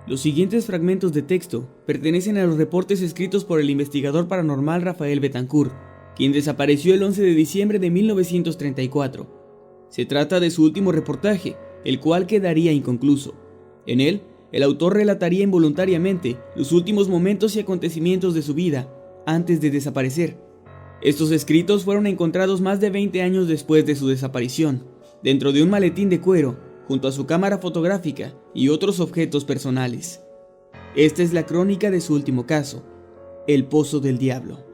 Los siguientes fragmentos de texto pertenecen a los reportes escritos por el investigador paranormal Rafael Betancourt, quien desapareció el 11 de diciembre de 1934. Se trata de su último reportaje, el cual quedaría inconcluso. En él, el autor relataría involuntariamente los últimos momentos y acontecimientos de su vida antes de desaparecer. Estos escritos fueron encontrados más de 20 años después de su desaparición, dentro de un maletín de cuero, junto a su cámara fotográfica y otros objetos personales. Esta es la crónica de su último caso, el Pozo del Diablo.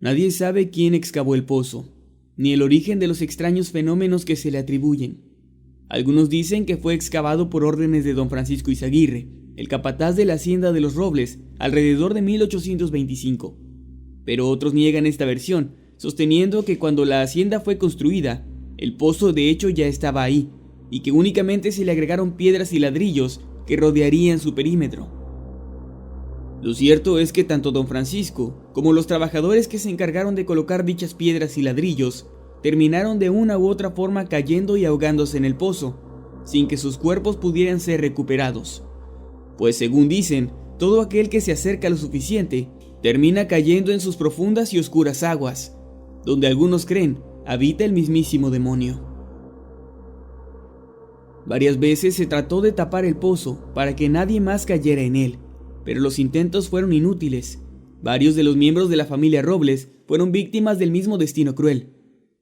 Nadie sabe quién excavó el pozo, ni el origen de los extraños fenómenos que se le atribuyen. Algunos dicen que fue excavado por órdenes de don Francisco Izaguirre, el capataz de la hacienda de los Robles, alrededor de 1825. Pero otros niegan esta versión, sosteniendo que cuando la hacienda fue construida, el pozo de hecho ya estaba ahí, y que únicamente se le agregaron piedras y ladrillos que rodearían su perímetro. Lo cierto es que tanto don Francisco como los trabajadores que se encargaron de colocar dichas piedras y ladrillos terminaron de una u otra forma cayendo y ahogándose en el pozo, sin que sus cuerpos pudieran ser recuperados. Pues según dicen, todo aquel que se acerca lo suficiente termina cayendo en sus profundas y oscuras aguas, donde algunos creen habita el mismísimo demonio. Varias veces se trató de tapar el pozo para que nadie más cayera en él, pero los intentos fueron inútiles. Varios de los miembros de la familia Robles fueron víctimas del mismo destino cruel.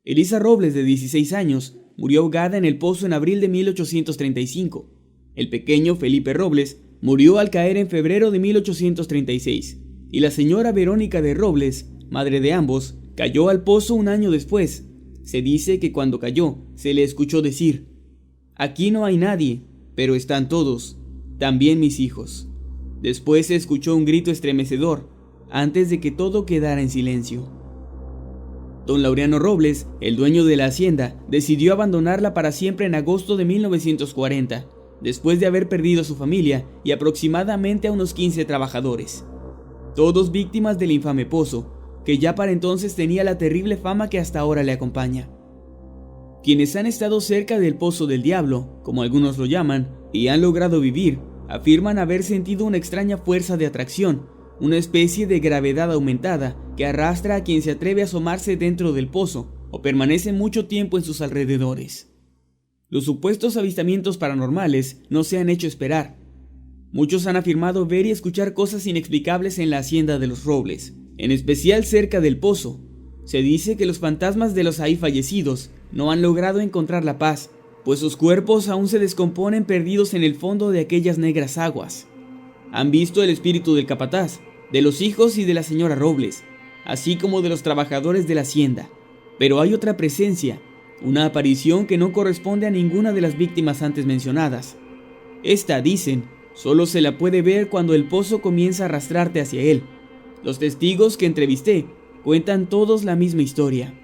Elisa Robles, de 16 años, murió ahogada en el pozo en abril de 1835. El pequeño Felipe Robles murió al caer en febrero de 1836. Y la señora Verónica de Robles, madre de ambos, cayó al pozo un año después. Se dice que cuando cayó, se le escuchó decir: «Aquí no hay nadie, pero están todos, también mis hijos». Después se escuchó un grito estremecedor, antes de que todo quedara en silencio. Don Laureano Robles, el dueño de la hacienda, decidió abandonarla para siempre en agosto de 1940, después de haber perdido a su familia y aproximadamente a unos 15 trabajadores. Todos víctimas del infame pozo, que ya para entonces tenía la terrible fama que hasta ahora le acompaña. Quienes han estado cerca del Pozo del Diablo, como algunos lo llaman, y han logrado vivir, afirman haber sentido una extraña fuerza de atracción, una especie de gravedad aumentada que arrastra a quien se atreve a asomarse dentro del pozo o permanece mucho tiempo en sus alrededores. Los supuestos avistamientos paranormales no se han hecho esperar. Muchos han afirmado ver y escuchar cosas inexplicables en la hacienda de los Robles, en especial cerca del pozo. Se dice que los fantasmas de los ahí fallecidos no han logrado encontrar la paz, pues sus cuerpos aún se descomponen perdidos en el fondo de aquellas negras aguas. Han visto el espíritu del capataz, de los hijos y de la señora Robles, así como de los trabajadores de la hacienda. Pero hay otra presencia, una aparición que no corresponde a ninguna de las víctimas antes mencionadas. Esta, dicen, solo se la puede ver cuando el pozo comienza a arrastrarte hacia él. Los testigos que entrevisté cuentan todos la misma historia.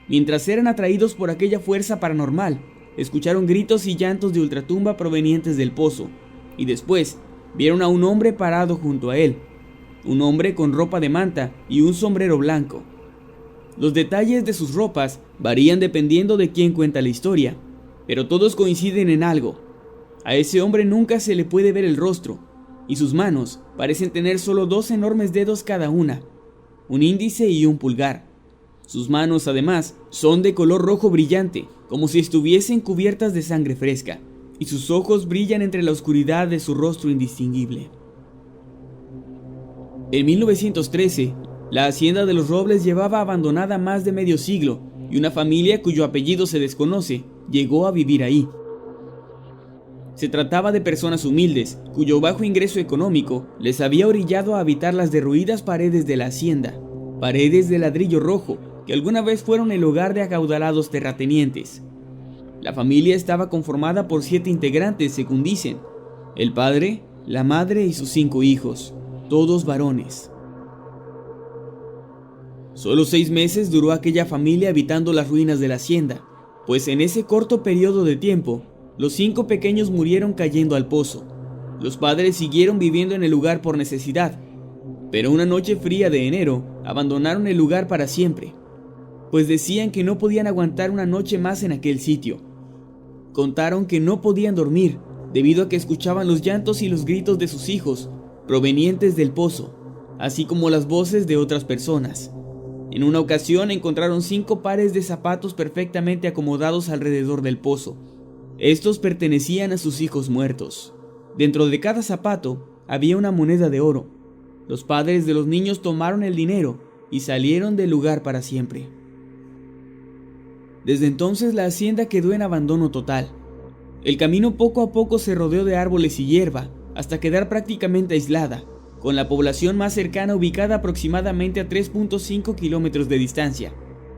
Mientras eran atraídos por aquella fuerza paranormal, escucharon gritos y llantos de ultratumba provenientes del pozo, y después vieron a un hombre parado junto a él, un hombre con ropa de manta y un sombrero blanco. Los detalles de sus ropas varían dependiendo de quién cuenta la historia, pero todos coinciden en algo: a ese hombre nunca se le puede ver el rostro, y sus manos parecen tener solo 2 enormes dedos cada una, un índice y un pulgar. Sus manos, además, son de color rojo brillante, como si estuviesen cubiertas de sangre fresca, y sus ojos brillan entre la oscuridad de su rostro indistinguible. En 1913, la hacienda de los Robles llevaba abandonada más de medio siglo, y una familia cuyo apellido se desconoce llegó a vivir ahí. Se trataba de personas humildes, cuyo bajo ingreso económico les había orillado a habitar las derruidas paredes de la hacienda, paredes de ladrillo rojo, que alguna vez fueron el hogar de acaudalados terratenientes. La familia estaba conformada por 7 integrantes, según dicen: el padre, la madre y sus 5 hijos. todos varones. Solo 6 meses duró aquella familia habitando las ruinas de la hacienda, pues en ese corto periodo de tiempo, los 5 pequeños murieron cayendo al pozo. Los padres siguieron viviendo en el lugar por necesidad, pero una noche fría de enero abandonaron el lugar para siempre, pues decían que no podían aguantar una noche más en aquel sitio. Contaron que no podían dormir debido a que escuchaban los llantos y los gritos de sus hijos provenientes del pozo, así como las voces de otras personas. En una ocasión encontraron 5 pares de zapatos perfectamente acomodados alrededor del pozo. Estos pertenecían a sus hijos muertos. Dentro de cada zapato había una moneda de oro. Los padres de los niños tomaron el dinero y salieron del lugar para siempre. Desde entonces la hacienda quedó en abandono total. El camino poco a poco se rodeó de árboles y hierba hasta quedar prácticamente aislada, con la población más cercana ubicada aproximadamente a 3.5 kilómetros de distancia.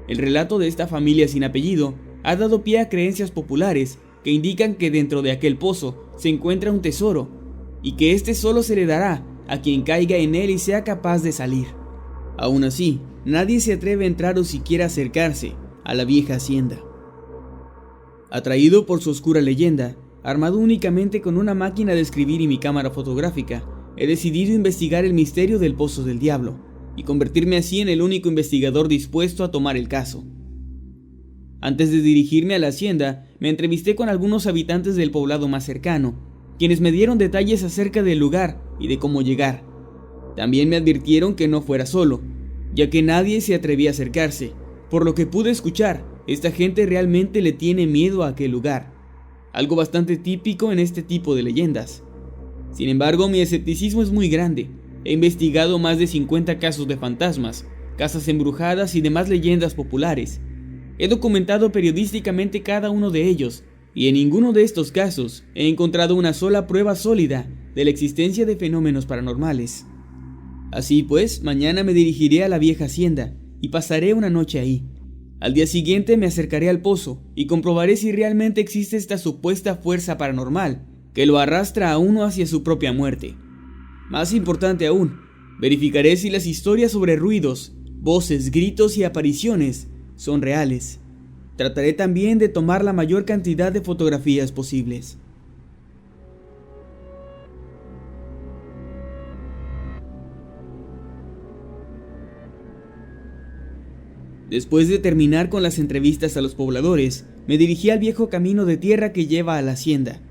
El relato de esta familia sin apellido ha dado pie a creencias populares que indican que dentro de aquel pozo se encuentra un tesoro y que este solo se le dará a quien caiga en él y sea capaz de salir. Aún así, nadie se atreve a entrar o siquiera acercarse a la vieja hacienda. Atraído por su oscura leyenda, armado únicamente con una máquina de escribir y mi cámara fotográfica, he decidido investigar el misterio del Pozo del Diablo y convertirme así en el único investigador dispuesto a tomar el caso. Antes de dirigirme a la hacienda, me entrevisté con algunos habitantes del poblado más cercano, quienes me dieron detalles acerca del lugar y de cómo llegar. También me advirtieron que no fuera solo, ya que nadie se atrevía a acercarse. Por lo que pude escuchar, esta gente realmente le tiene miedo a aquel lugar, algo bastante típico en este tipo de leyendas. Sin embargo, mi escepticismo es muy grande. He investigado más de 50 casos de fantasmas, casas embrujadas y demás leyendas populares. He documentado periodísticamente cada uno de ellos, y en ninguno de estos casos he encontrado una sola prueba sólida de la existencia de fenómenos paranormales. Así pues, mañana me dirigiré a la vieja hacienda y pasaré una noche ahí. Al día siguiente me acercaré al pozo y comprobaré si realmente existe esta supuesta fuerza paranormal que lo arrastra a uno hacia su propia muerte. Más importante aún, verificaré si las historias sobre ruidos, voces, gritos y apariciones son reales. Trataré también de tomar la mayor cantidad de fotografías posibles. Después de terminar con las entrevistas a los pobladores, me dirigí al viejo camino de tierra que lleva a la hacienda.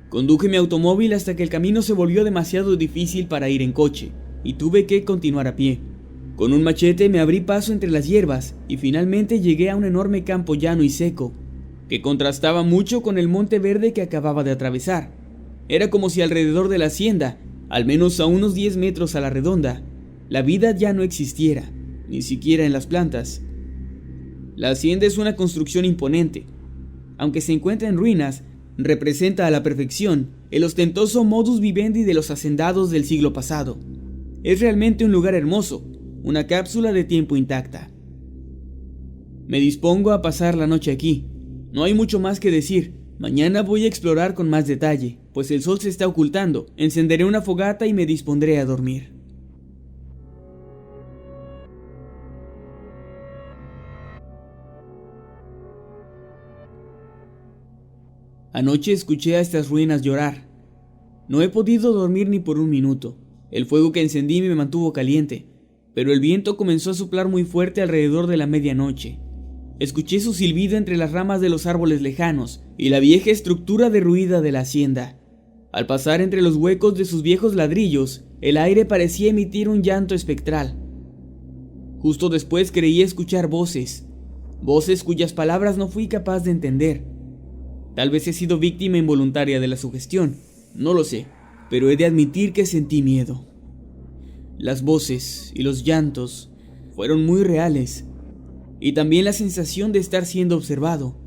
Conduje mi automóvil hasta que el camino se volvió demasiado difícil para ir en coche, y tuve que continuar a pie. Con un machete me abrí paso entre las hierbas y finalmente llegué a un enorme campo llano y seco, que contrastaba mucho con el monte verde que acababa de atravesar. Era como si alrededor de la hacienda, al menos a unos 10 metros a la redonda, la vida ya no existiera, ni siquiera en las plantas. La hacienda es una construcción imponente. Aunque se encuentra en ruinas, representa a la perfección el ostentoso modus vivendi de los hacendados del siglo pasado. Es realmente un lugar hermoso, una cápsula de tiempo intacta. Me dispongo a pasar la noche aquí. No hay mucho más que decir. Mañana voy a explorar con más detalle, pues el sol se está ocultando. Encenderé una fogata y me dispondré a dormir. Anoche escuché a estas ruinas llorar. No he podido dormir ni por un minuto. El fuego que encendí me mantuvo caliente, pero el viento comenzó a soplar muy fuerte alrededor de la medianoche. Escuché su silbido entre las ramas de los árboles lejanos y la vieja estructura derruida de la hacienda. Al pasar entre los huecos de sus viejos ladrillos, el aire parecía emitir un llanto espectral. Justo después creí escuchar voces cuyas palabras no fui capaz de entender. Tal vez he sido víctima involuntaria de la sugestión, no lo sé, pero he de admitir que sentí miedo. Las voces y los llantos fueron muy reales, y también la sensación de estar siendo observado.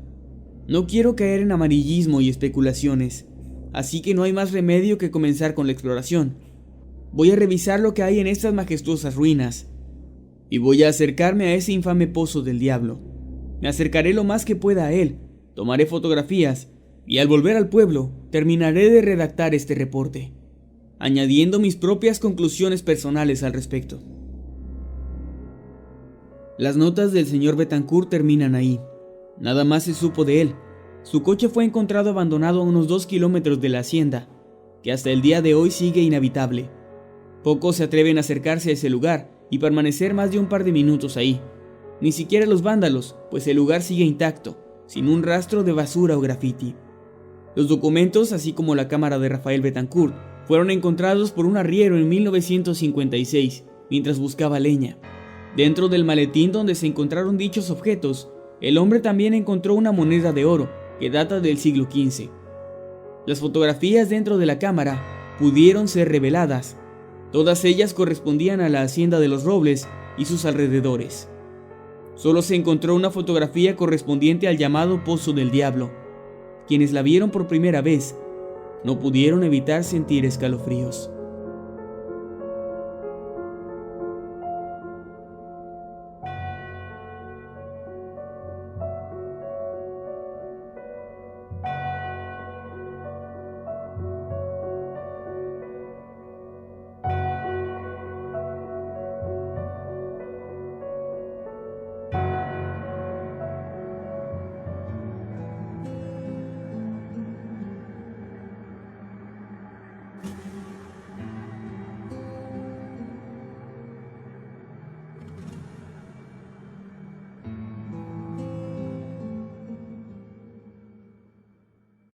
No quiero caer en amarillismo y especulaciones, así que no hay más remedio que comenzar con la exploración. Voy a revisar lo que hay en estas majestuosas ruinas, y voy a acercarme a ese infame pozo del diablo. Me acercaré lo más que pueda a él, tomaré fotografías, y al volver al pueblo, terminaré de redactar este reporte. añadiendo mis propias conclusiones personales al respecto. Las notas del señor Bettencourt terminan ahí. Nada más se supo de él. Su coche fue encontrado abandonado a unos 2 kilómetros de la hacienda, que hasta el día de hoy sigue inhabitable. Pocos se atreven a acercarse a ese lugar y permanecer más de un par de minutos ahí. Ni siquiera los vándalos, pues el lugar sigue intacto, sin un rastro de basura o grafiti. Los documentos, así como la cámara de Rafael Bettencourt, fueron encontrados por un arriero en 1956, mientras buscaba leña. Dentro del maletín donde se encontraron dichos objetos, el hombre también encontró una moneda de oro que data del siglo XV. Las fotografías dentro de la cámara pudieron ser reveladas. Todas ellas correspondían a la hacienda de los Robles y sus alrededores. Solo se encontró una fotografía correspondiente al llamado Pozo del Diablo. Quienes la vieron por primera vez no pudieron evitar sentir escalofríos.